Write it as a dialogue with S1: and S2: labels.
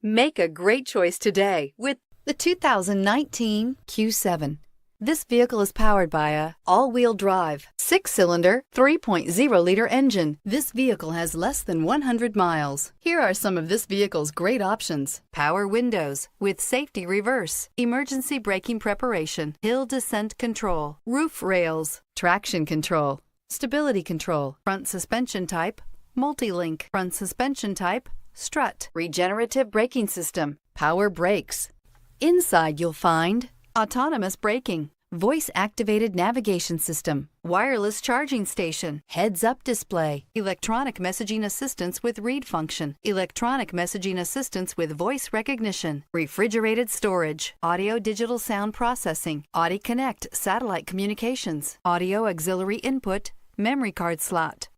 S1: Make a great choice today with the 2019 Q7. This vehicle is powered by a all-wheel drive, 6-cylinder, 3.0-liter engine. This vehicle has less than 100 miles. Here are some of this vehicle's great options: power windows with safety reverse, emergency braking preparation, hill descent control, roof rails, traction control, stability control, front suspension type, multi-link, front suspension type, strut, regenerative braking system, power brakes. Inside you'll find autonomous braking, voice-activated navigation system, wireless charging station, heads-up display, electronic messaging assistance with read function, electronic messaging assistance with voice recognition, refrigerated storage, audio-digital sound processing, Audi Connect satellite communications, audio auxiliary input, memory card slot,